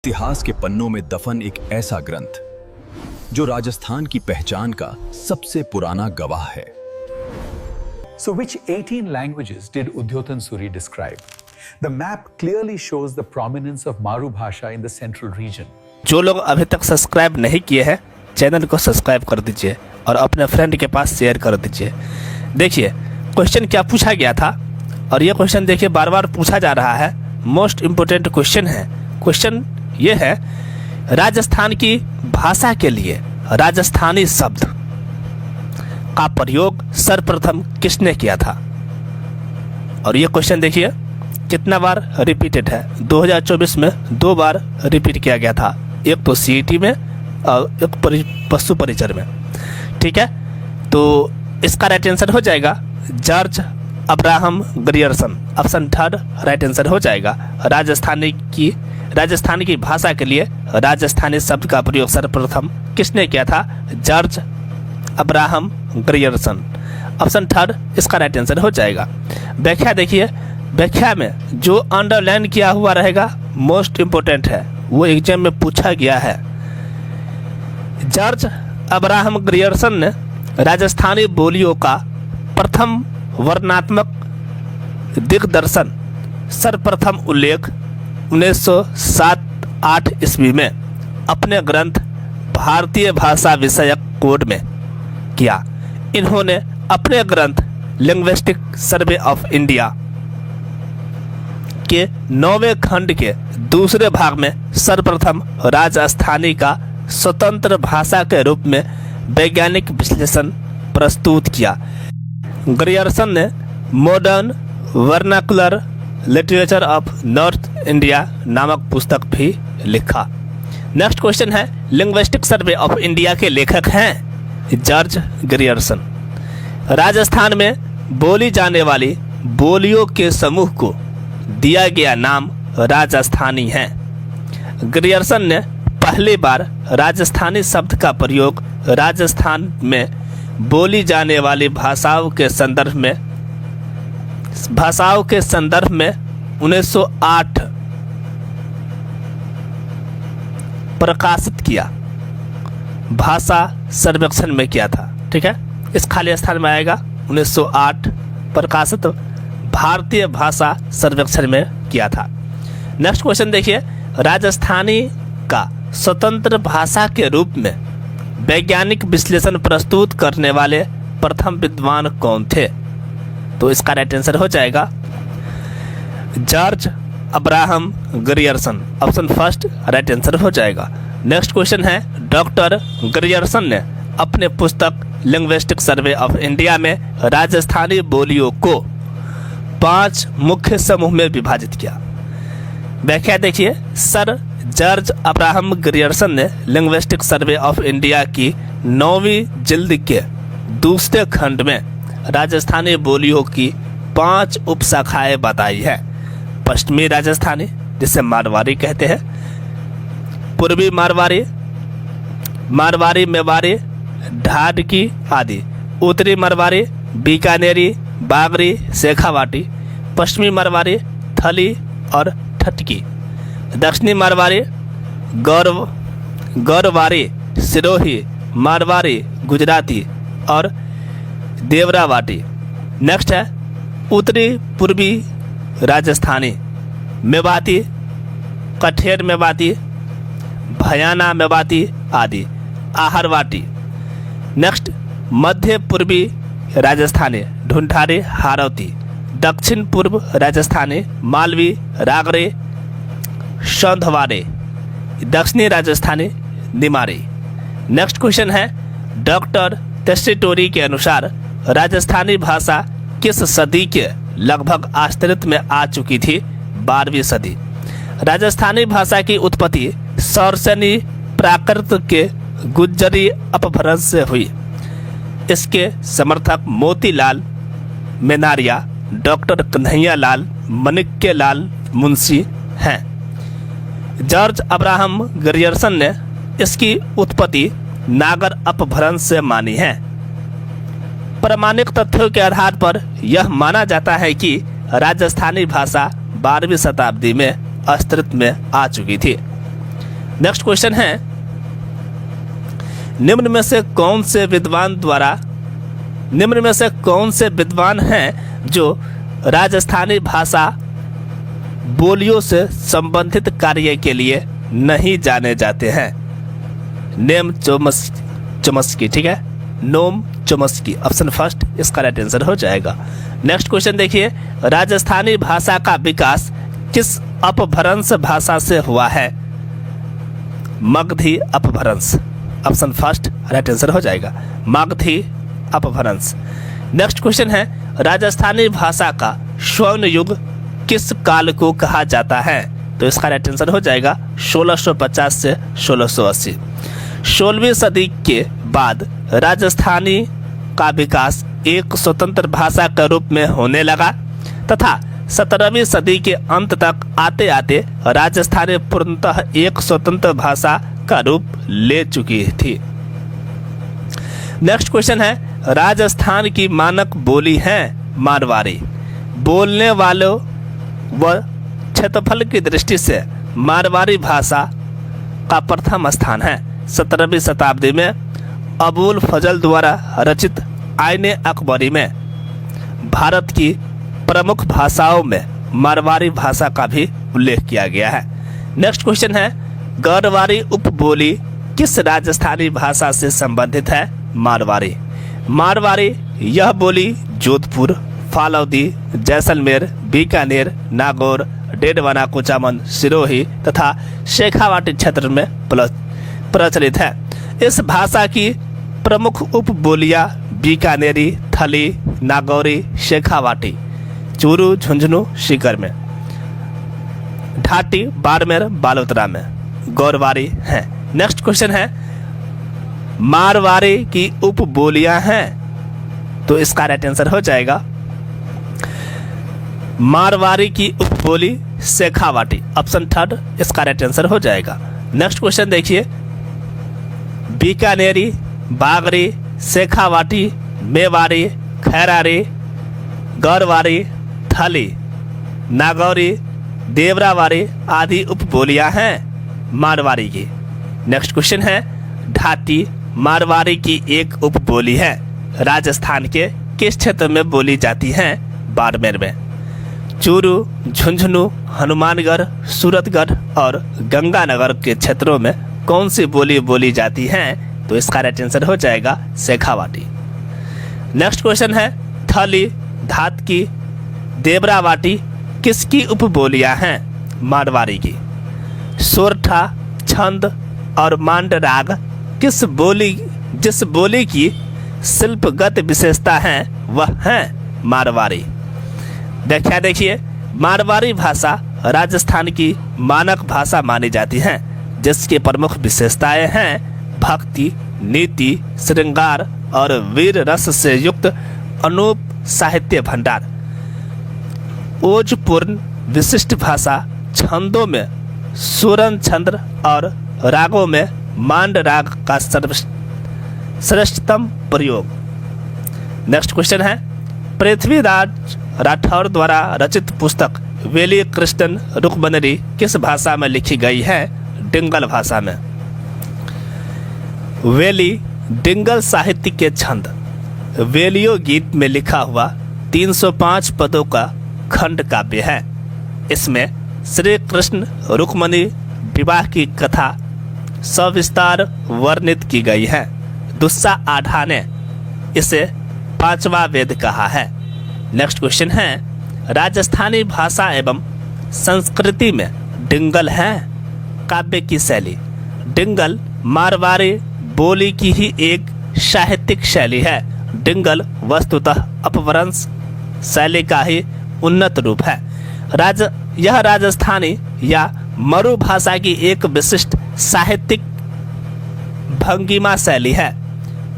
इतिहास के पन्नों में दफन एक ऐसा ग्रंथ जो राजस्थान की पहचान का सबसे पुराना गवाह है। So which 18 languages did Udyotan Suri describe? The map clearly shows the prominence of Maru Bhasha in the central region. जो लोग अभी तक सब्सक्राइब नहीं किए हैं चैनल को सब्सक्राइब कर दीजिए और अपने फ्रेंड के पास शेयर कर दीजिए। देखिए क्वेश्चन क्या पूछा गया था और ये क्वेश्चन देखिए बार बार पूछा जा रहा है। मोस्ट इम्पोर्टेंट क्वेश्चन है। क्वेश्चन ये है राजस्थान की भाषा के लिए राजस्थानी शब्द का प्रयोग सर्वप्रथम किसने किया था। और ये क्वेश्चन देखिए कितना बार रिपीटेड है। 2024 में 2 बार रिपीट किया गया था, एक तो सीईटी में और एक पशु परिचर में। ठीक है, तो इसका राइट आंसर हो जाएगा George Abraham Grierson. Option 3 right answer हो जाएगा। राजस्थान की भाषा के लिए राजस्थानी शब्द का प्रयोग सर्वप्रथम किसने किया था? George Abraham Grierson. ऑप्शन 3 इसका राइट आंसर हो जाएगा। व्याख्या देखिए, व्याख्या में जो अंडरलाइन किया हुआ रहेगा मोस्ट इम्पोर्टेंट है, वो एग्जाम में पूछा गया है। जॉर्ज अब्राहम ग्रियर्सन ने राजस्थानी बोलियों का प्रथम वर्णनात्मक दिग्दर्शन सर्वप्रथम उल्लेख 1907-8 ईस्वी में अपने ग्रंथ भारतीय भाषा विषयक कोड में किया। इन्होंने अपने ग्रंथ लिंग्विस्टिक सर्वे ऑफ इंडिया के 9वें खंड के दूसरे भाग में सर्वप्रथम राजस्थानी का स्वतंत्र भाषा के रूप में वैज्ञानिक विश्लेषण प्रस्तुत किया। ग्रियर्सन ने modern vernacular literature of north India नामक पुस्तक भी लिखा। नेक्स्ट क्वेश्चन है लिंग्विस्टिक सर्वे ऑफ इंडिया के लेखक हैं जॉर्ज ग्रियर्सन। राजस्थान में बोली जाने वाली बोलियों के समूह को दिया गया नाम राजस्थानी है। ग्रियर्सन ने पहली बार राजस्थानी शब्द का प्रयोग राजस्थान में बोली जाने वाली भाषाओं के संदर्भ में 1908 प्रकाशित किया भाषा सर्वेक्षण में किया था। ठीक है, इस खाली स्थान में आएगा 1908 प्रकाशित भारतीय भाषा सर्वेक्षण में किया था। नेक्स्ट क्वेश्चन देखिए, राजस्थानी का स्वतंत्र भाषा के रूप में वैज्ञानिक विश्लेषण प्रस्तुत करने वाले प्रथम विद्वान कौन थे? तो इसका राइट आंसर हो जाएगा George Abraham Grierson. Option 1 right answer हो जाएगा। नेक्स्ट क्वेश्चन है डॉक्टर ग्रियर्सन ने अपने पुस्तक लिंग्विस्टिक सर्वे ऑफ इंडिया में राजस्थानी बोलियों को 5 मुख्य समूह में विभाजित किया। व्याख्या देखिए, सर जॉर्ज अब्राहम ग्रियर्सन ने लिंग्विस्टिक सर्वे ऑफ इंडिया की 9वीं जिल्द के दूसरे खंड में राजस्थानी बोलियों की 5 उपशाखाएं बताई है। पश्चिमी राजस्थानी जिसे मारवाड़ी कहते हैं, पूर्वी मारवाड़ी, मारवाड़ी मेवाड़ी, ढाडकी आदि, उत्तरी मारवाड़ी, बीकानेरी, बागरी, शेखावाटी, पश्चिमी मारवाड़ी, थली और ठटकी, दक्षिणी मारवाड़ी, गौरवाड़ी, सिरोही, मारवाड़ी, गुजराती और देवरावाटी। नेक्स्ट है उत्तरी पूर्वी राजस्थानी, मेवाती, कठेर मेवाती, भयाना मेवाती आदि, आहरवाटी। नेक्स्ट मध्य पूर्वी राजस्थानी, ढूंढारी, हारौती, दक्षिण पूर्व राजस्थानी, मालवी, रागरे, सौंधवाड़े, दक्षिणी राजस्थानी, निमाड़ी। नेक्स्ट क्वेश्चन है डॉक्टर टेस्टिटोरी के अनुसार राजस्थानी भाषा किस सदी के लगभग अस्तित्व में आ चुकी थी? 12वीं सदी। राजस्थानी भाषा की उत्पत्ति सौरसेनी प्राकृत के गुज्जरी अपभ्रंश से हुई। इसके समर्थक मोतीलाल मेनारिया, डॉक्टर कन्हैया लाल, माणिक्य लाल मुंशी हैं। जॉर्ज अब्राहम ग्रियर्सन ने इसकी उत्पत्ति नागर अपभ्रंश से मानी है। प्रामाणिक तथ्यों के आधार पर यह माना जाता है कि राजस्थानी भाषा 12वीं शताब्दी में अस्तित्व में आ चुकी थी। नेक्स्ट क्वेश्चन है, निम्न में से कौन से विद्वान हैं जो राजस्थानी भाषा बोलियों से संबंधित कार्य के लिए नहीं जाने जाते हैं? नेम चोम्स्की, ठीक है, नोम चोम्स्की, ऑप्शन फर्स्ट इसका राइट आंसर हो जाएगा। नेक्स्ट क्वेश्चन देखिए, राजस्थानी भाषा का विकास किस अपभ्रंश भाषा से हुआ है? मगधी अपभ्रंश, ऑप्शन फर्स्ट राइट आंसर हो जाएगा, मगधी अपभ्रंश। नेक्स्ट क्वेश्चन है, राजस्थानी भाषा का स्वर्ण युग किस काल को कहा जाता है? तो इसका राइट आंसर हो जाएगा 1650 से 1680। 16वीं सदी के बाद राजस्थानी का विकास एक स्वतंत्र भाषा के रूप में होने लगा तथा 17वीं सदी के अंत तक आते आते राजस्थानी पूर्णतः एक स्वतंत्र भाषा का रूप ले चुकी थी। नेक्स्ट क्वेश्चन है, राजस्थान की मानक बोली है मारवाड़ी। बोलने वालों व क्षेत्रफल की दृष्टि से मारवाड़ी भाषा का प्रथम स्थान है। 17वीं शताब्दी में अबुल फजल द्वारा रचित आईने अकबरी में भारत की प्रमुख भाषाओं में मारवाड़ी भाषा का भी उल्लेख किया गया है। नेक्स्ट क्वेश्चन है, गढ़वाली उपबोली किस राजस्थानी भाषा से संबंधित है? मारवाड़ी। मारवाड़ी यह बोली जोधपुर, फालौदी, जैसलमेर, बीकानेर, नागौर, डेडवाना, कुचामन, सिरोही तथा शेखावाटी क्षेत्र में प्रचलित है। इस भाषा की प्रमुख उपबोलियां बीकानेरी, थली, नागौरी, शेखावाटी, चूरू, झुंझुनू, सीकर में, ढाटी, बाड़मेर, बालोतरा में गौरवारी हैं। नेक्स्ट क्वेश्चन है, मारवाड़ी की उपबोलियां हैं, तो इसका राइट आंसर हो जाएगा मारवाड़ी की उपबोली शेखावाटी, ऑप्शन थर्ड इसका राइट आंसर हो जाएगा। नेक्स्ट क्वेश्चन देखिए, बीकानेरी, बागरी, शेखावाटी, मेवाड़ी, खैरारी, गौरवारी, थली, नागौरी, देवरावाड़ी आदि उपबोलियां हैं मारवाड़ी की। नेक्स्ट क्वेश्चन है, ढाटी मारवाड़ी की एक उपबोली है। राजस्थान के किस क्षेत्र में बोली जाती है? बाड़मेर में। चूरू, झुंझुनू, हनुमानगढ़, सूरतगढ़ और गंगानगर के क्षेत्रों में कौन सी बोली बोली जाती है? तो इसका राइट आंसर हो जाएगा शेखावाटी। नेक्स्ट क्वेश्चन है, थली, धातकी, देवरावाटी किसकी उपबोलियां हैं? मारवाड़ी की। सोरठा, छंद और मांड राग जिस बोली की शिल्पगत विशेषता है वह है मारवाड़ी। व्याख्या देखिए, मारवाड़ी भाषा राजस्थान की मानक भाषा मानी जाती है जिसकी प्रमुख विशेषताएं हैं भक्ति, नीति, श्रृंगार और वीर रस से युक्त अनूप साहित्य भंडार, ओजपूर्ण विशिष्ट भाषा, छंदों में सूरन छंद और रागों में मांड राग का श्रेष्ठतम प्रयोग। नेक्स्ट क्वेश्चन है, पृथ्वीराज राठौर द्वारा रचित पुस्तक वेली कृष्णन रुक्मनरी किस भाषा में लिखी गई है? डिंगल भाषा में। वेली डिंगल साहित्य के छंद वेलियो गीत में लिखा हुआ 305 पदों का खंड काव्य है। इसमें श्री कृष्ण रुक्मणी विवाह की कथा सविस्तार वर्णित की गई है। दुस्सा आढ़ा ने इसे पांचवा वेद कहा है। नेक्स्ट क्वेश्चन है, राजस्थानी भाषा एवं संस्कृति में डिंगल है काव्य की शैली। डिंगल मारवाड़ी बोली की ही एक साहित्यिक शैली है। डिंगल वस्तुतः अपभ्रंश शैली का ही उन्नत रूप है। यह राजस्थानी या मरु भाषा की एक विशिष्ट साहित्यिक भंगिमा शैली है।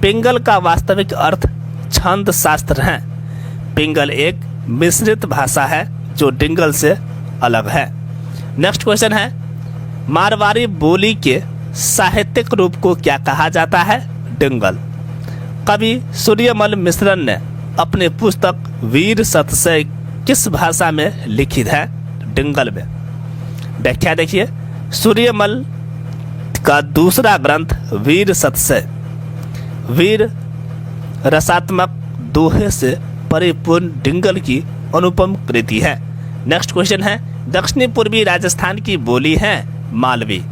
पिंगल का वास्तविक अर्थ छंद शास्त्र है। पिंगल एक मिश्रित भाषा है जो डिंगल से अलग है। नेक्स्ट क्वेश्चन है, मारवाड़ी बोली के साहित्यिक रूप को क्या कहा जाता है? डिंगल। कवि सूर्यमल मिश्रन ने अपनी पुस्तक वीर सतशय किस भाषा में लिखित है? डिंगल में। व्याख्या देखिए, सूर्यमल का दूसरा ग्रंथ वीर सत्सय वीर रसात्मक दोहे से परिपूर्ण डिंगल की अनुपम कृति है। नेक्स्ट क्वेश्चन है, दक्षिणी पूर्वी राजस्थान की बोली है मालवी।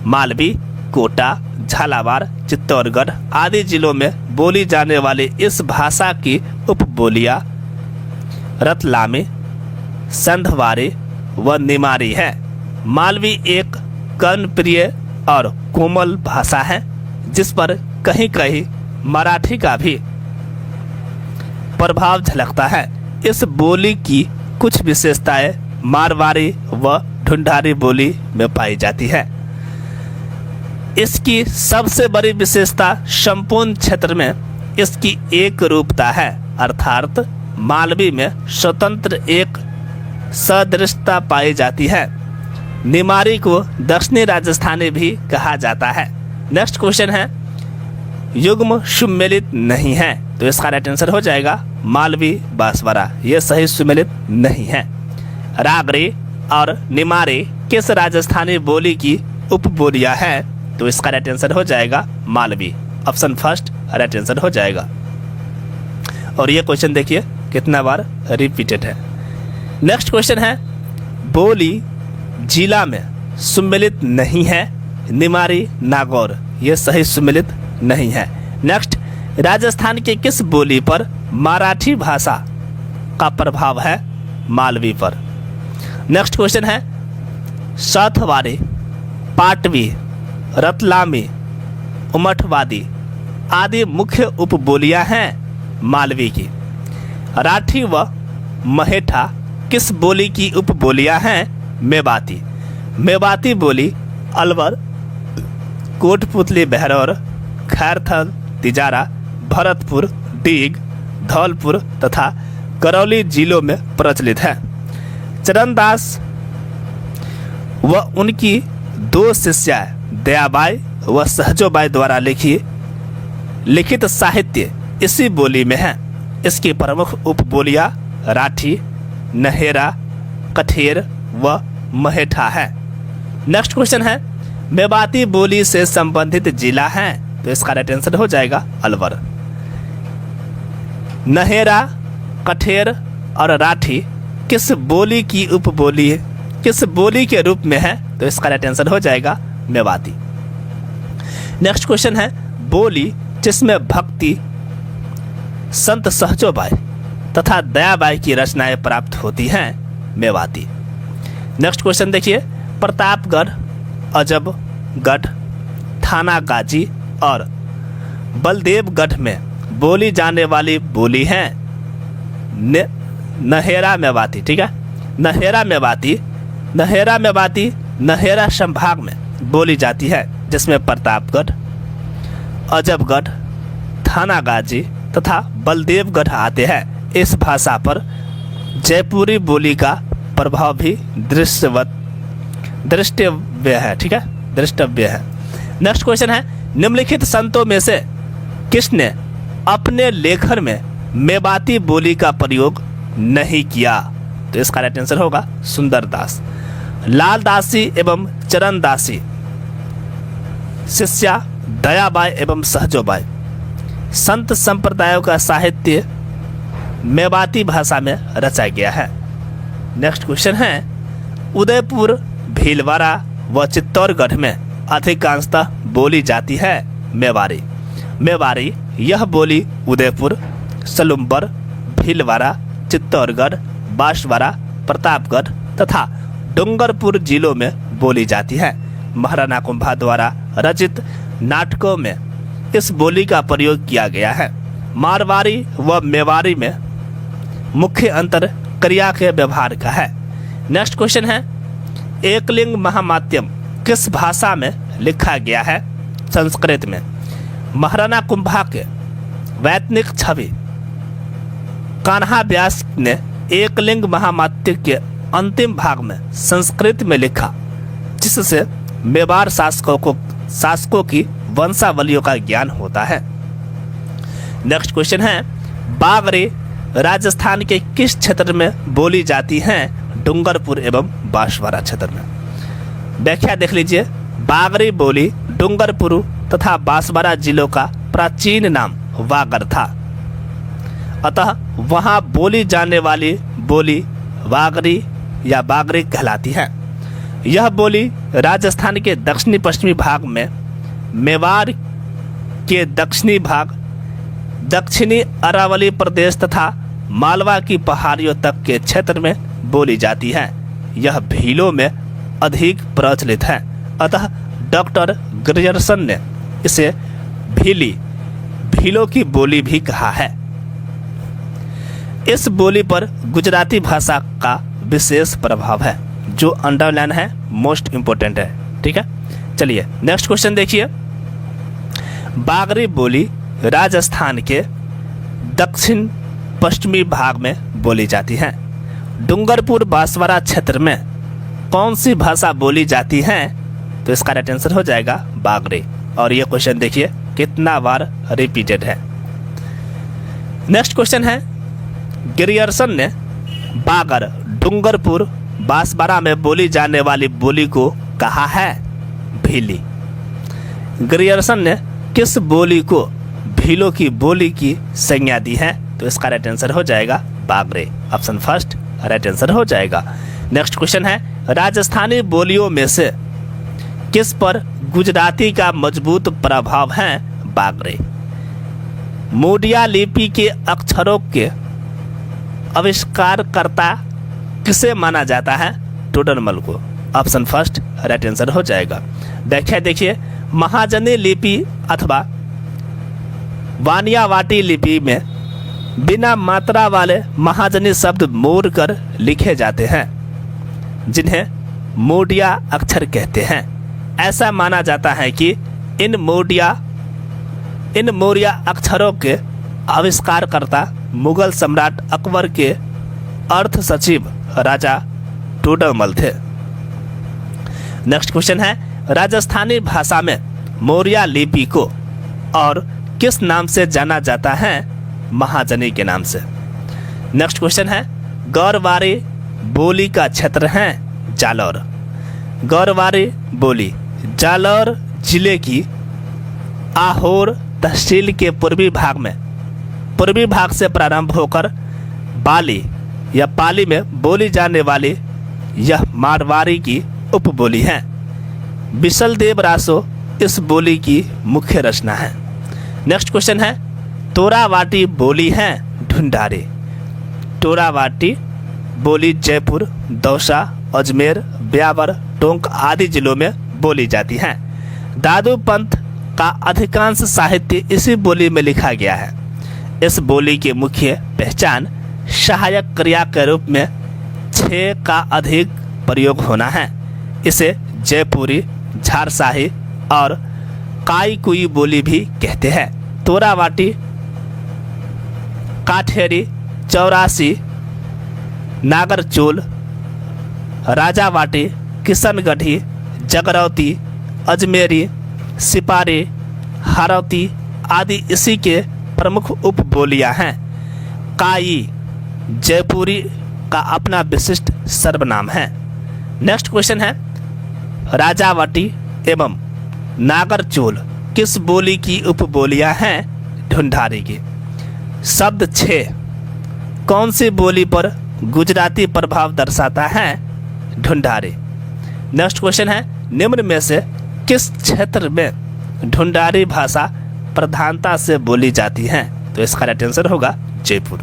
मालवी, कोटा, झालावाड़, चित्तौड़गढ़ आदि जिलों में बोली जाने वाली इस भाषा की उपबोलियां रतलामी, संधवारी व निमारी है। मालवी एक कर्णप्रिय और कोमल भाषा है जिस पर कहीं कहीं मराठी का भी प्रभाव झलकता है। इस बोली की कुछ विशेषताएं मारवाड़ी व ढूंढारी बोली में पाई जाती है। इसकी सबसे बड़ी विशेषता संपूर्ण क्षेत्र में इसकी एक रूपता है, अर्थात मालवी में स्वतंत्र एक सदृशता पाई जाती है। निमारी को दक्षिणी राजस्थानी भी कहा जाता है। नेक्स्ट क्वेश्चन है, युग्म सुमेलित नहीं है, तो इसका राइट आंसर हो जाएगा मालवी बांसवाड़ा, यह सही सुमेलित नहीं है। रागरी और निमारी किस राजस्थानी बोली की उपबोलियां है, तो इसका राइट आंसर हो जाएगा Malvi, option first right answer हो जाएगा। और ये क्वेश्चन देखिए कितना बार रिपीटेड है। नेक्स्ट क्वेश्चन है, बोली जिला में सुमेलित नहीं है, निमारी नागौर, ये सही सुमेलित नहीं है। नेक्स्ट, राजस्थान के किस बोली पर मराठी भाषा का प्रभाव है, मालवी पर। नेक्स्ट क्वेश्चन है, साथवारी, पाटवी, रतलामी, उमठवादी आदि मुख्य उपबोलियां हैं मालवी की। राठी व महेठा किस बोली की उपबोलियां हैं, मेवाती। मेवाती बोली अलवर, कोटपुतली, बहरौर, खैरथल, तिजारा, भरतपुर, डीग, धौलपुर तथा करौली जिलों में प्रचलित है। चरणदास व उनकी दो शिष्याएं दयाबाई व सहजोबाई द्वारा लिखित साहित्य इसी बोली में है। इसकी प्रमुख उपबोलियां राठी, नहेरा, कठेर व महेठा है। नेक्स्ट क्वेश्चन है, मेवाती बोली से संबंधित जिला है, तो इसका राइट आंसर हो जाएगा अलवर। नहेरा, कठेर और राठी किस बोली की उपबोली है, किस बोली के रूप में है, तो इसका राइट आंसर हो जाएगा मेवाती। नेक्स्ट क्वेश्चन है, बोली जिसमें भक्ति, संत सहजोबाई तथा दयाबाई की रचनाएं प्राप्त होती हैं, मेवाती। नेक्स्ट क्वेश्चन देखिए, प्रतापगढ़, अजबगढ़, थानागाजी और बलदेवगढ़ में बोली जाने वाली बोली है नहेरा मेवाती। ठीक है, नहेरा मेवाती नहेरा संभाग में बोली जाती है, जिसमें प्रतापगढ़, अजबगढ़, थानागाजी तथा बलदेवगढ़ आते हैं। इस भाषा पर जयपुरी बोली का प्रभाव भी दृष्टव्य है। ठीक है, दृष्टव्य है। नेक्स्ट क्वेश्चन है, निम्नलिखित संतों में से किसने अपने लेखन में मेवाती बोली का प्रयोग नहीं किया, तो इसका राइट आंसर होगा सुंदरदास। लालदासी एवं चरणदासी शिष्या दयाबाई एवं सहजोबाई। संत संप्रदायों का साहित्य मेवाती भाषा में रचा गया है। नेक्स्ट क्वेश्चन है, उदयपुर, भीलवाड़ा व चित्तौड़गढ़ में अधिकांशतः बोली जाती है मेवाड़ी। यह बोली उदयपुर, सलुम्बर, भीलवाड़ा, चित्तौड़गढ़, बांसवाड़ा, प्रतापगढ़ तथा डूंगरपुर जिलों में बोली जाती है। महाराणा कुंभा द्वारा रचित नाटकों में इस बोली का प्रयोग किया गया है। मारवाड़ी व मेवाड़ी में मुख्य अंतर क्रिया के व्यवहार का है। नेक्स्ट क्वेश्चन है, एकलिंग महामात्यम किस भाषा में लिखा गया है, संस्कृत में। महाराणा कुंभा के वैतनिक छवि कान्हा व्यास ने एकलिंग महामात्यम के अंतिम भाग में संस्कृत में लिखा, जिससे मेवाड़ शासकों की वंशावलियों का ज्ञान होता है। नेक्स्ट क्वेश्चन है, बागरी राजस्थान के किस क्षेत्र में बोली जाती हैं, डूंगरपुर एवं बांसवाड़ा क्षेत्र में। व्याख्या देख लीजिए, बागरी बोली डूंगरपुर तथा बांसवाड़ा जिलों का प्राचीन नाम वागड़ था। अतः वहां बोली जाने वाली बोली वागड़ी या बागड़ी कहलाती है। यह बोली राजस्थान के दक्षिणी पश्चिमी भाग में, मेवाड़ के दक्षिणी भाग, दक्षिणी अरावली प्रदेश तथा मालवा की पहाड़ियों तक के क्षेत्र में बोली जाती है। यह भीलों में अधिक प्रचलित है। अतः डॉक्टर ग्रियर्सन ने इसे भीलों की बोली भी कहा है। इस बोली पर गुजराती भाषा का विशेष प्रभाव है, जो अंडरलाइन है, मोस्ट इंपोर्टेंट है। ठीक है, चलिए नेक्स्ट क्वेश्चन देखिए। बागड़ी बोली राजस्थान के दक्षिण पश्चिमी भाग में बोली जाती है। डूंगरपुर बांसवाड़ा क्षेत्र में कौन सी भाषा बोली जाती है? तो इसका राइट आंसर हो जाएगा बागड़ी। और ये क्वेश्चन देखिए कितना बार रिपीटेड है। नेक्स्ट क्वेश्चन है, ग्रियर्सन ने बागड़, डूंगरपुर, बांसवाड़ा में बोली जाने वाली बोली को कहा है भीली। ग्रियर्सन ने किस बोली को भीलों की बोली की संज्ञा दी है? तो इसका राइट आंसर हो जाएगा बागड़ी। ऑप्शन फर्स्ट राइट आंसर हो जाएगा। नेक्स्ट क्वेश्चन है, राजस्थानी बोलियों में से किस पर गुजराती का मजबूत प्रभाव है? बागड़ी। मोडिया लिपि के अक्षरों के आविष्कारकर्ता किसे माना जाता है? टोडरमल को। ऑप्शन फर्स्ट राइट आंसर हो जाएगा। देखिए महाजनी लिपि अथवा वानियावाटी लिपि में बिना मात्रा वाले महाजनी शब्द मोड़ कर लिखे जाते हैं, जिन्हें मोडिया अक्षर कहते हैं। ऐसा माना जाता है कि इन मोरिया अक्षरों के आविष्कारकर्ता मुगल सम्राट अकबर के अर्थ सचिव राजा टोडरमल थे। नेक्स्ट क्वेश्चन है, राजस्थानी भाषा में मोरिया लिपि को और किस नाम से जाना जाता है? महाजनी के नाम से। नेक्स्ट क्वेश्चन है, गौरवारी बोली का क्षेत्र है जालौर। गौरवारी बोली जालौर जिले की आहोर तहसील के पूर्वी भाग से प्रारंभ होकर बाली या पाली में बोली जाने वाली यह मारवाड़ी की उपबोली है। बिशलदेव रासो इस बोली की मुख्य रचना है। नेक्स्ट क्वेश्चन है, तोरावाटी बोली है ढूंढारी। तोरावाटी बोली जयपुर, दौसा, अजमेर, ब्यावर, टोंक आदि जिलों में बोली जाती है। दादू पंथ का अधिकांश साहित्य इसी बोली में लिखा गया है। इस बोली की मुख्य पहचान सहायक क्रिया के रूप में 6 का अधिक प्रयोग होना है। इसे जयपुरी, झारसाही और काईकुई बोली भी कहते हैं। तोरावाटी, काठेरी, चौरासी, नागरचोल, राजावाटी, किशनगढ़ी, जगरौती, अजमेरी, सिपारी, हारौती आदि इसी के प्रमुख उपबोलियां हैं। काई जयपुरी का अपना विशिष्ट सर्वनाम है। नेक्स्ट क्वेश्चन है, राजावाटी एवं नागरचोल किस बोली की उपबोलियां हैं? ढूंढारी की। शब्द 6 कौन सी बोली पर गुजराती प्रभाव दर्शाता है? ढूंढारी। नेक्स्ट क्वेश्चन है, निम्न में से किस क्षेत्र में ढूंढारी भाषा प्रधानता से बोली जाती है? तो इसका राइट आंसर होगा जयपुर।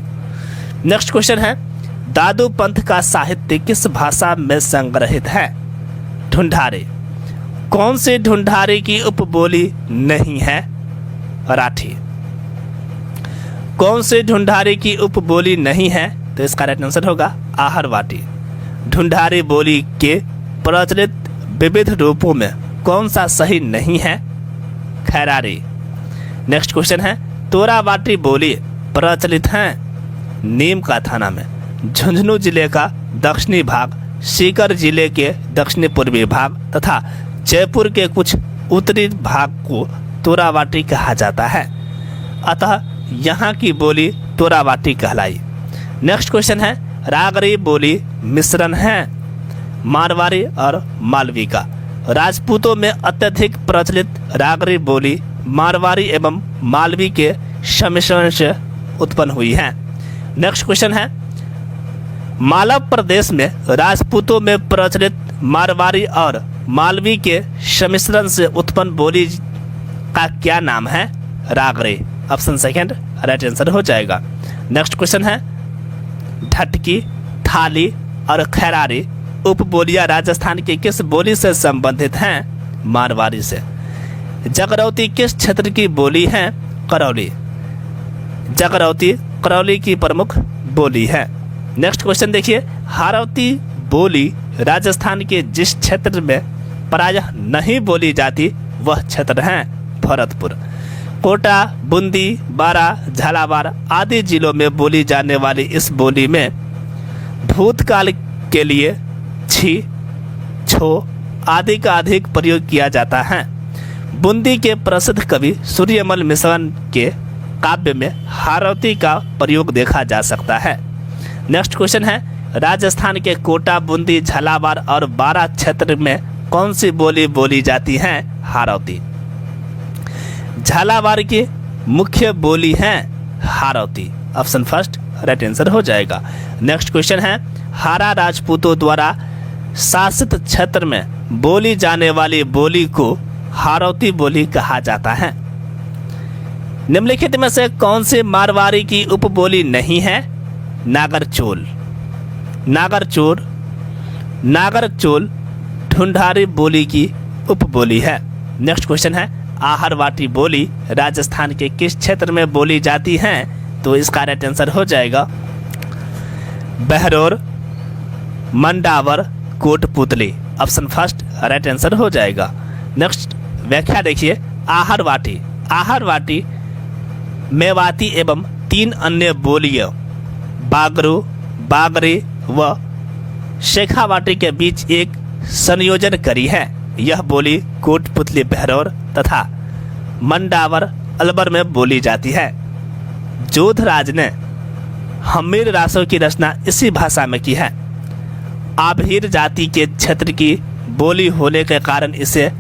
नेक्स्ट क्वेश्चन है, दादू पंथ का साहित्य किस भाषा में संग्रहित है? ढूंढारी। कौन सी ढूंढारी की उपबोली नहीं है? राठी। कौन सी ढूंढारी की उपबोली नहीं है? तो इसका राइट आंसर होगा आहरवाटी। ढूंढारी बोली के प्रचलित विविध रूपों में कौन सा सही नहीं है? खैरारी। नेक्स्ट क्वेश्चन है, तोरावाटी बोली प्रचलित है नीम का थाना में, झुंझुनू जिले का दक्षिणी भाग, सीकर जिले के दक्षिणी पूर्वी भाग तथा जयपुर के कुछ उत्तरी भाग को तोरावाटी कहा जाता है। अतः यहाँ की बोली तोरावाटी कहलाई। नेक्स्ट क्वेश्चन है, रागरी बोली मिश्रण है मारवाड़ी और मालवी का। राजपूतों में अत्यधिक प्रचलित रागरी बोली मारवाड़ी एवं मालवी के सम्मिश्रण से उत्पन्न हुई है। नेक्स्ट क्वेश्चन है, मालव प्रदेश में राजपूतों में प्रचलित मारवाड़ी और मालवी के सम्मिश्रण से उत्पन्न बोली का क्या नाम है? Rahgiri. Option second right answer हो जाएगा। नेक्स्ट क्वेश्चन है, ढटकी, थाली और खैरारी उपबोलियां राजस्थान की किस बोली से संबंधित हैं? मारवाड़ी से। जगरौती किस क्षेत्र की बोली है? करौली। जगरौती करौली की प्रमुख बोली है। नेक्स्ट क्वेश्चन देखिए, हारौती बोली राजस्थान के जिस क्षेत्र में प्रायः नहीं बोली जाती वह क्षेत्र है भरतपुर। कोटा, बूंदी, बारा, झालावाड़ आदि जिलों में बोली जाने वाली इस बोली में भूतकाल के लिए छी, छो आदि का अधिक प्रयोग किया जाता है। बूंदी के प्रसिद्ध कवि सूर्यमल मिश्रण के काव्य में हारौती का प्रयोग देखा जा सकता है। नेक्स्ट क्वेश्चन है, राजस्थान के कोटा, बूंदी, झालावाड़ और बारा क्षेत्र में कौन सी बोली बोली जाती है? हारौती। झालावाड़ की मुख्य बोली है Hadoti. Option first right answer हो जाएगा। नेक्स्ट क्वेश्चन है, हारा राजपूतों द्वारा शासित क्षेत्र में बोली जाने वाली बोली को हारौती बोली कहा जाता है। निम्नलिखित में से कौन सी मारवाड़ी की उपबोली नहीं है? नागरचोल। नागरचोल ढूंढारी बोली की उपबोली है। नेक्स्ट क्वेश्चन है, आहरवाटी बोली राजस्थान के किस क्षेत्र में बोली जाती है? तो इसका राइट आंसर हो जाएगा Behror, Mandawar, Kotputli. Option first right answer हो जाएगा। नेक्स्ट व्याख्या देखिए, आहरवाटी मेवाती एवं 3 अन्य बोलियों बागरू, बागरी व शेखावाटी के बीच एक संयोजन करी है। यह बोली कोटपुतली, बहरौर तथा मंडावर, अलवर में बोली जाती है। जोधराज ने हमीर रासों की रचना इसी भाषा में की है। आभीर जाति के क्षेत्र की बोली होने के कारण इसे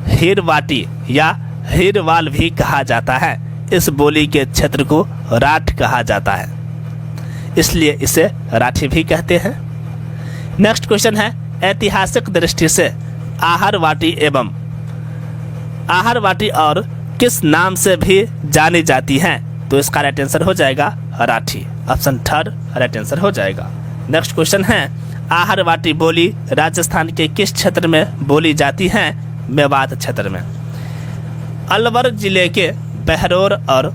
हीरवाटी या हीरवाल भी कहा जाता है। इस बोली के क्षेत्र को राठ कहा जाता है, इसलिए इसे राठी भी कहते हैं। नेक्स्ट क्वेश्चन है, ऐतिहासिक दृष्टि से आहरवाटी और किस नाम से भी जानी जाती हैं? तो इसका राइट आंसर हो जाएगा Rathi. Option third right answer हो जाएगा। नेक्स्ट क्वेश्चन है, आहरवाटी बोली राजस्थान के किस क्षेत्र में बोली जाती है? मेवात क्षेत्र में। अलवर जिले के बहरौर और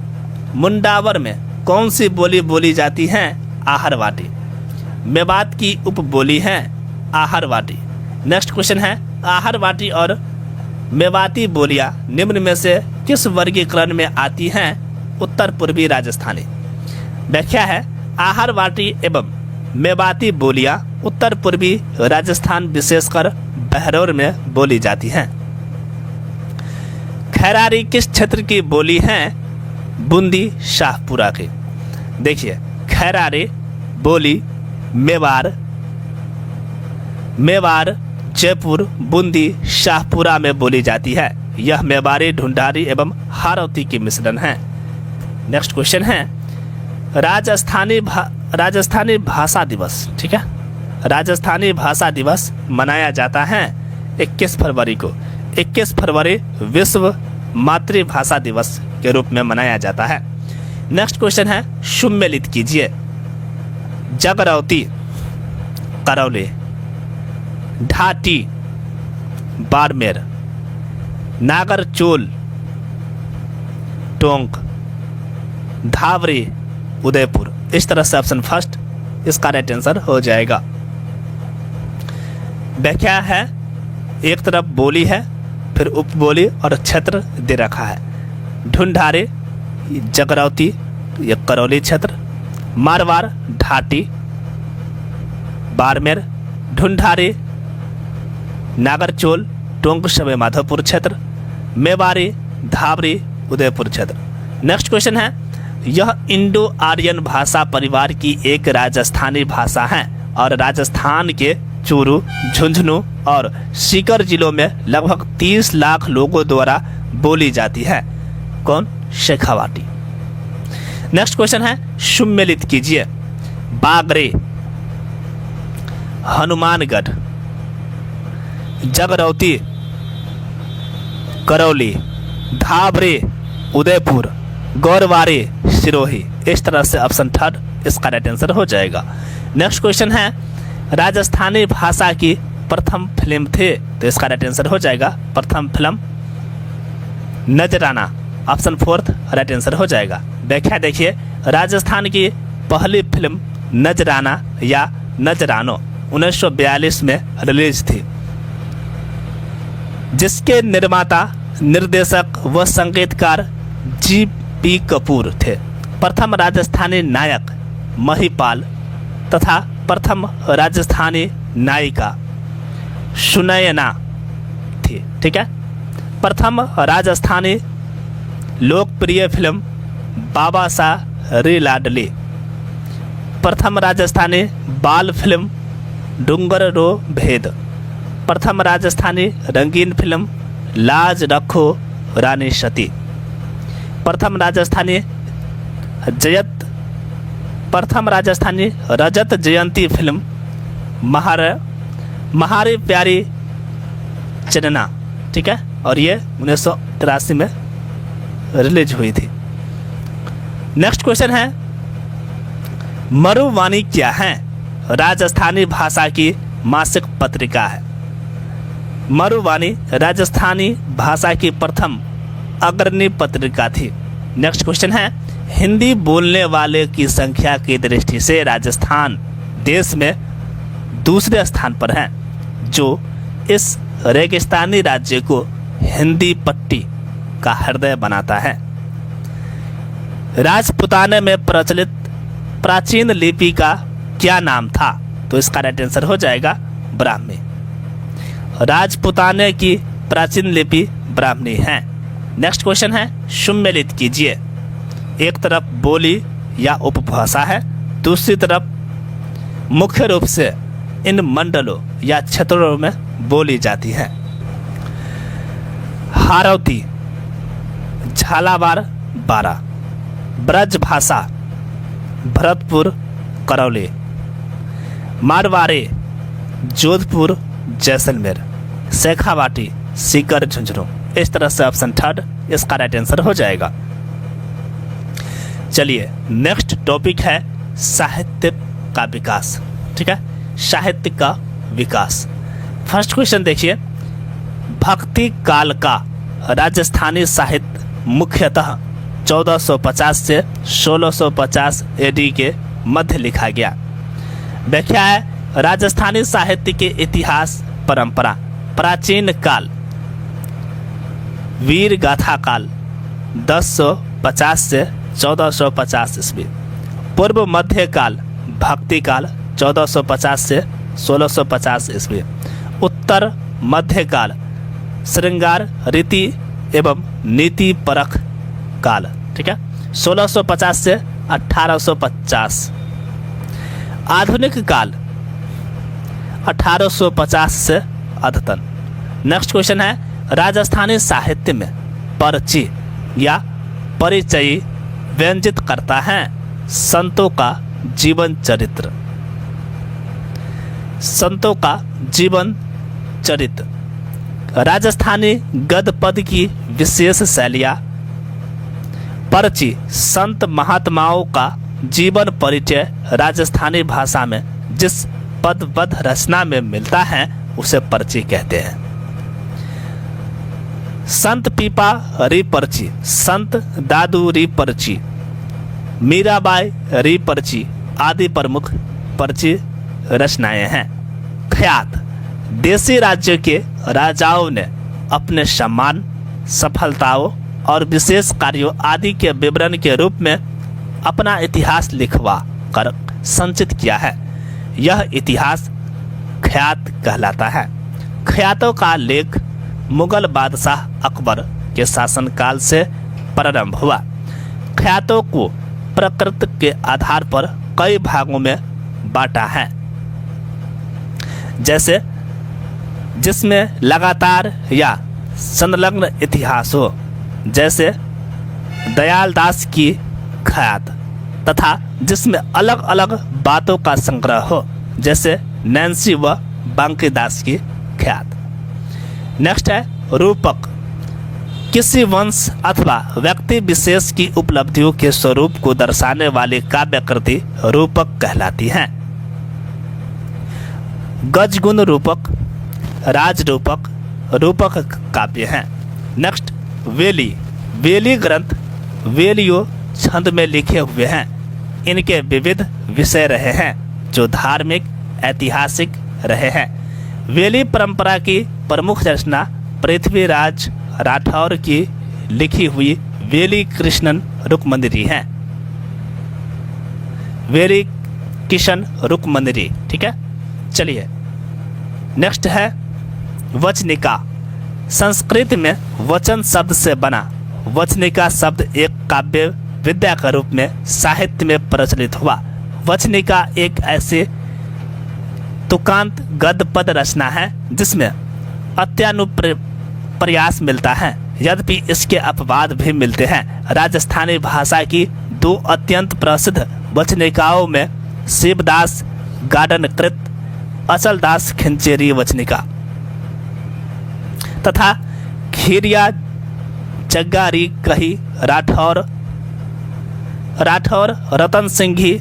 मुंडावर में कौन सी बोली बोली जाती है? आहरवाटी। मेवात की उपबोली है आहरवाटी। नेक्स्ट क्वेश्चन है, आहरवाटी और मेवाती बोलियां निम्न में से किस वर्गीकरण में आती हैं? उत्तर पूर्वी राजस्थानी। व्याख्या है, आहरवाटी एवं मेवाती बोलियां उत्तर पूर्वी राजस्थान विशेषकर बहरौर में बोली जाती हैं। खैरारी किस क्षेत्र की बोली है? बूंदी, शाहपुरा की। देखिए, खैरारी बोली मेवाड़, जयपुर, बूंदी, शाहपुरा में बोली जाती है। यह मेवाड़ी, ढूंढारी एवं हारौती की मिश्रण है। नेक्स्ट क्वेश्चन है, राजस्थानी भाषा दिवस, ठीक है, राजस्थानी भाषा दिवस मनाया जाता है 21 फरवरी को। 21 फरवरी विश्व मातृभाषा दिवस के रूप में मनाया जाता है। नेक्स्ट क्वेश्चन है, सुमेलित कीजिए। जगरौती, करौली, ढाटी, बाड़मेर, नागरचोल, टोंक, धावरी, उदयपुर। इस तरह से ऑप्शन फर्स्ट इसका राइट आंसर हो जाएगा। व्याख्या है, एक तरफ बोली है, फिर उपबोली और क्षेत्र दे रखा है। ढूंढारी, जगरौती, ये करौली क्षेत्र, मारवाड़, ढाटी, बाड़मेर, ढूंढारी, नागरचोल, टोंक, सवाई माधोपुर क्षेत्र, मेवाड़ी, धावरी, उदयपुर क्षेत्र। नेक्स्ट क्वेश्चन है, यह इंडो आर्यन भाषा परिवार की एक राजस्थानी भाषा है और राजस्थान के चूरू, झुंझुनू और सीकर जिलों में लगभग 30 लाख लोगों द्वारा बोली जाती है। कौन? शेखावाटी। नेक्स्ट क्वेश्चन है, सुमेलित कीजिए। बागरे, हनुमानगढ़, जगरौती, करौली, धाबरे, उदयपुर, गौरवारे, सिरोही। इस तरह से ऑप्शन थर्ड इसका राइट आंसर हो जाएगा। नेक्स्ट क्वेश्चन है, राजस्थानी भाषा की प्रथम फिल्म थे, तो इसका राइट आंसर हो जाएगा प्रथम फिल्म नजराना। ऑप्शन फोर्थ राइट आंसर हो जाएगा। व्याख्या देखिए, राजस्थान की पहली फिल्म नजराना या नजरानो 1942 में रिलीज थी, जिसके निर्माता, निर्देशक व संगीतकार जी.पी. कपूर थे। प्रथम राजस्थानी नायक महिपाल तथा प्रथम राजस्थानी नायिका सुनयना थी। ठीक है। प्रथम राजस्थानी लोकप्रिय फिल्म बाबा सा रे लाडली। प्रथम राजस्थानी बाल फिल्म डूंगर रो भेद। प्रथम राजस्थानी रंगीन फिल्म लाज रखो रानी सती। प्रथम राजस्थानी रजत जयंती फिल्म महारे प्यारी चन्ना। ठीक है, और ये 1983 में रिलीज हुई थी। नेक्स्ट क्वेश्चन है, मरुवाणी क्या है? राजस्थानी भाषा की मासिक पत्रिका है। मरुवाणी राजस्थानी भाषा की प्रथम अग्रणी पत्रिका थी। नेक्स्ट क्वेश्चन है, हिंदी बोलने वाले की संख्या की दृष्टि से राजस्थान देश में दूसरे स्थान पर है, जो इस रेगिस्तानी राज्य को हिंदी पट्टी का हृदय बनाता है। राजपुताने में प्रचलित प्राचीन लिपि का क्या नाम था? तो इसका राइट आंसर हो जाएगा ब्राह्मी। राजपुताने की प्राचीन लिपि ब्राह्मी है। नेक्स्ट क्वेश्चन है, सुमेलित कीजिए। एक तरफ बोली या उपभाषा है, दूसरी तरफ मुख्य रूप से इन मंडलों या क्षेत्रों में बोली जाती है। हारौती, झालावाड़, बारा। ब्रज भाषा भरतपुर, करौली। मारवाड़ी, जोधपुर, जैसलमेर। शेखावाटी, सीकर, झुंझुनू। इस तरह से ऑप्शन थर्ड इसका राइट आंसर हो जाएगा। चलिए, नेक्स्ट टॉपिक है साहित्य का विकास। ठीक है, साहित्य का विकास। फर्स्ट क्वेश्चन देखिए, भक्ति काल का राजस्थानी साहित्य मुख्यतः 1450 से 1650 एडी के मध्य लिखा गया। व्याख्या है, राजस्थानी साहित्य के इतिहास, परंपरा, प्राचीन काल, वीर गाथा काल 1050 से 1450 ईस्वी, पूर्व मध्य काल, भक्ति काल 1450 से 1650 ईस्वी, उत्तर मध्य काल, श्रृंगार रीति एवं नीति परख काल। ठीक है, 1650 से 1850। आधुनिक काल 1850 से अद्यतन। नेक्स्ट क्वेश्चन है, राजस्थानी साहित्य में पर्ची या परिचय व्यंजित करता है संतों का जीवन चरित्र। संतों का जीवन चरित्र। राजस्थानी गद्य पद की विशेष शैलियाँ। पर्ची संत महात्माओं का जीवन परिचय राजस्थानी भाषा में जिस पदबद्ध रचना में मिलता है उसे पर्ची कहते हैं। संत पीपा री पर्ची, संत दादू री पर्ची, मीराबाई री पर्ची आदि प्रमुख पर्ची रचनाएं हैं। ख्यात देशी राज्य के राजाओं ने अपने सम्मान, सफलताओं और विशेष कार्यों आदि के विवरण के रूप में अपना इतिहास लिखवा कर संचित किया है। यह इतिहास ख्यात कहलाता है। ख्यातों का लेख मुगल बादशाह अकबर के शासनकाल से प्रारंभ हुआ। ख्यातों को प्रकृति के आधार पर कई भागों में बांटा है। जैसे जिसमें लगातार या संलग्न इतिहास हो, जैसे दयाल दास की ख्यात, तथा जिसमें अलग अलग बातों का संग्रह हो, जैसे नैन्सी व बांकीदास की ख्यात। नेक्स्ट है रूपक। किसी वंश अथवा व्यक्ति विशेष की उपलब्धियों के स्वरूप को दर्शाने वाली काव्य कृति रूपक कहलाती हैं। गजगुण रूपक, राज रूपक, रूपक काव्य हैं। नेक्स्ट वेली। वेली ग्रंथ वेलियो छंद में लिखे हुए हैं। इनके विविध विषय रहे हैं जो धार्मिक ऐतिहासिक रहे हैं। वेली परंपरा की प्रमुख रचना पृथ्वीराज राठौर की लिखी हुई वेली कृष्णन रुक्मंदिरी है। वेली किशन रुक्मंदिरी, ठीक है। चलिए नेक्स्ट है वचनिका। संस्कृत में वचन शब्द से बना वचनिका शब्द एक काव्य विद्या के रूप में साहित्य में प्रचलित हुआ। वचनिका एक ऐसे तुकांत गद्य पद रचना है जिसमें अत्यानुप्रयास मिलता है, यद्यपि इसके अपवाद भी मिलते हैं। राजस्थानी भाषा की दो अत्यंत प्रसिद्ध वचनिकाओं में शिवदास गार्डनकृत अचलदास खिंचेरी वचनिका तथा खीरिया जग्गारी कही राठौर रतन सिंघी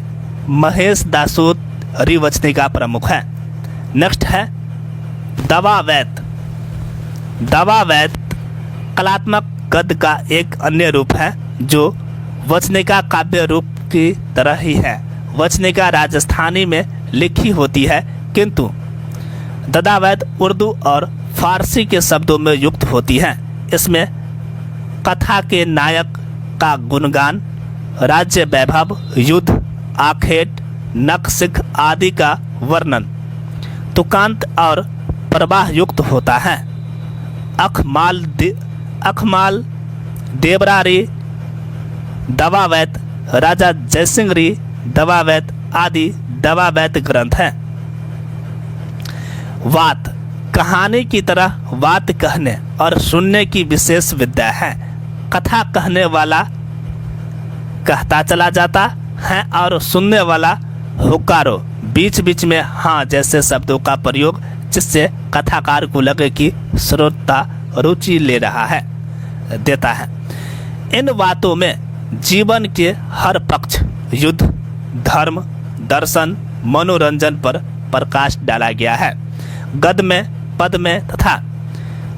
महेश दासोत रिवचनिका प्रमुख है। नेक्स्ट है दवावैत। दवावैत कलात्मक गद्य का एक अन्य रूप है जो वचनिका काव्य रूप की तरह ही है। वचनिका राजस्थानी में लिखी होती है किंतु दवावैत उर्दू और फारसी के शब्दों में युक्त होती है। इसमें कथा के नायक का गुणगान, राज्य वैभव, युद्ध, आखेट, नखशिख आदि का वर्णन तुकांत और प्रवाह युक्त होता है। अखमाल देवरारी दवावैत, राजा जयसिंहरी दवावैत आदि दवावैत ग्रंथ हैं। वात कहानी की तरह वात कहने और सुनने की विशेष विद्या है। कथा कहने वाला कहता चला जाता है और सुनने वाला हुक्कारो बीच बीच में हाँ जैसे शब्दों का प्रयोग, जिससे कथाकार को लगे कि श्रोता रुचि ले रहा है देता है। इन बातों में जीवन के हर पक्ष, युद्ध, धर्म, दर्शन, मनोरंजन पर प्रकाश डाला गया है। गद्य में, पद में तथा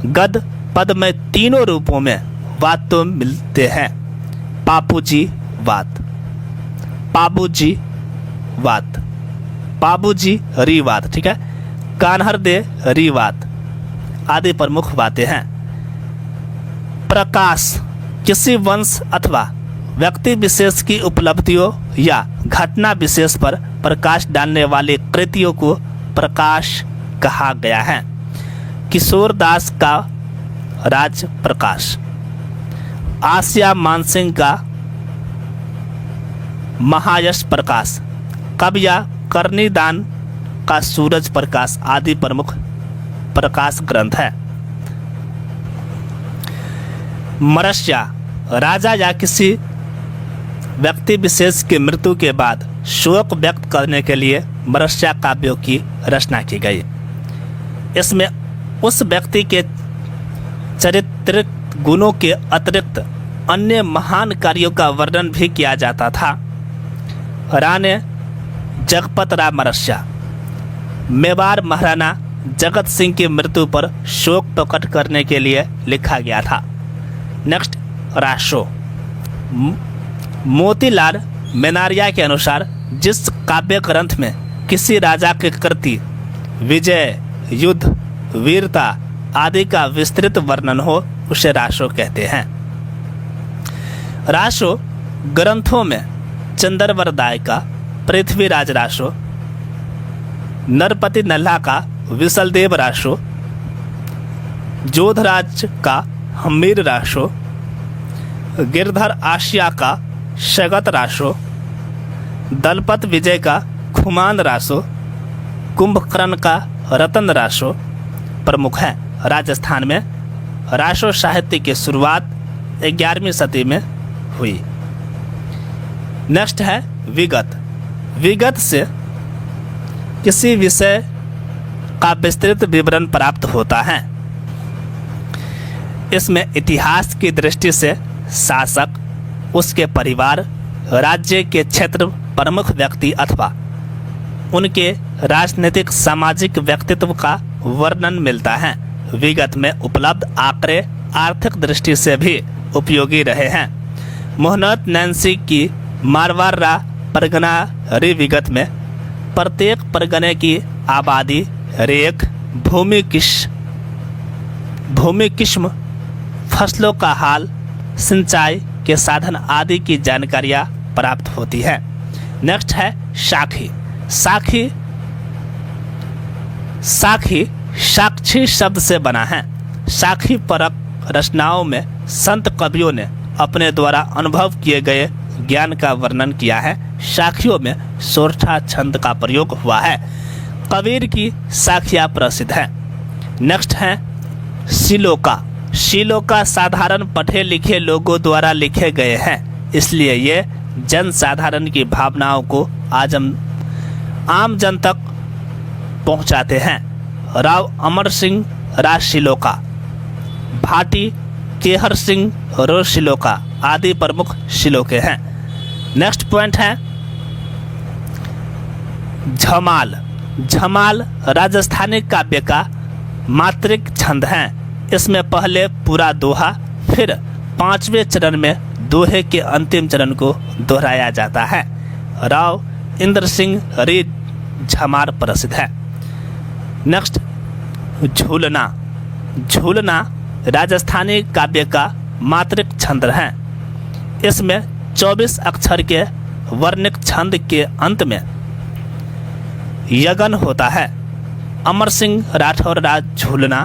गद्य पद में तीनों रूपों में वात मिलते हैं। पापूजी वात, पाबूजी वात, पाबूजी रीवात, ठीक है। कान्हर दे रीवात आदि प्रमुख बातें हैं। प्रकाश किसी वंश अथवा व्यक्ति विशेष की उपलब्धियों या घटना विशेष पर प्रकाश डालने वाली कृतियों को प्रकाश कहा गया है। किशोर दास का राज प्रकाश, आसिया मानसिंह का महायश प्रकाश, कविया कर्णीदान का सूरज प्रकाश आदि प्रमुख प्रकाश ग्रंथ है। मरस्या राजा या किसी व्यक्ति विशेष की मृत्यु के बाद शोक व्यक्त करने के लिए मरस्या काव्यों की रचना की गई। इसमें उस व्यक्ति के चरित्रिक गुणों के अतिरिक्त अन्य महान कार्यों का वर्णन भी किया जाता था। राणे जगपत राय मरस्या मेवाड़ महाराणा जगत सिंह की मृत्यु पर शोक प्रकट करने के लिए लिखा गया था। नेक्स्ट राशो। मोतीलाल मेनारिया के अनुसार जिस काव्य ग्रंथ में किसी राजा की कृति, विजय, युद्ध, वीरता आदि का विस्तृत वर्णन हो उसे राशो कहते हैं। राशो ग्रंथों में चंद्रवर दाय का पृथ्वीराज राशो, नरपति नल्हा का विशलदेव राशो, जोधराज का हमीर राशो, गिरधर आशिया का शगत राशो, दलपत विजय का खुमान राशो, कुंभकर्ण का रतन रासो प्रमुख है। राजस्थान में रासो साहित्य की शुरुआत 11वीं सदी में हुई। नेक्स्ट है विगत। विगत से किसी विषय का विस्तृत विवरण प्राप्त होता है। इसमें इतिहास की दृष्टि से शासक, उसके परिवार, राज्य के क्षेत्र, प्रमुख व्यक्ति अथवा उनके राजनीतिक सामाजिक व्यक्तित्व का वर्णन मिलता है। विगत में उपलब्ध आंकड़े आर्थिक दृष्टि से भी उपयोगी रहे हैं। मोहनत नैन्सी की मारवाड़ा परगना विगत में प्रत्येक परगने की आबादी, रेख, भूमि किस्म, फसलों का हाल, सिंचाई के साधन आदि की जानकारियाँ प्राप्त होती है। नेक्स्ट है साखी। साक्षी शब्द से बना है। साखी परक रचनाओं में संत कवियों ने अपने द्वारा अनुभव किए गए ज्ञान का वर्णन किया है। साखियों में सोरठा छंद का प्रयोग हुआ है। कबीर की साखियाँ प्रसिद्ध हैं। नेक्स्ट है श्लोका साधारण पढ़े लिखे लोगों द्वारा लिखे गए हैं, इसलिए ये जन साधारण की भावनाओं को आम जन तक पहुंचाते हैं। राव अमर सिंह राज श्लोका, भाटी केहर सिंह रो श्लोका आदि प्रमुख श्लोके हैं। नेक्स्ट पॉइंट है झमाल राजस्थानी काव्य का मात्रिक छंद है। इसमें पहले पूरा दोहा, फिर 5वें चरण में दोहे के अंतिम चरण को दोहराया जाता है। राव इंद्र सिंह री झमार प्रसिद्ध है। नेक्स्ट झूलना राजस्थानी काव्य का मात्रिक छंद है। इसमें 24 अक्षर के वर्णिक छंद के अंत में यगन होता है। अमर सिंह राठौर राज झूलना,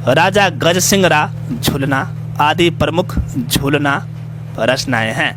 राजा गज सिंह रा झूलना आदि प्रमुख झूलना रचनाएं हैं।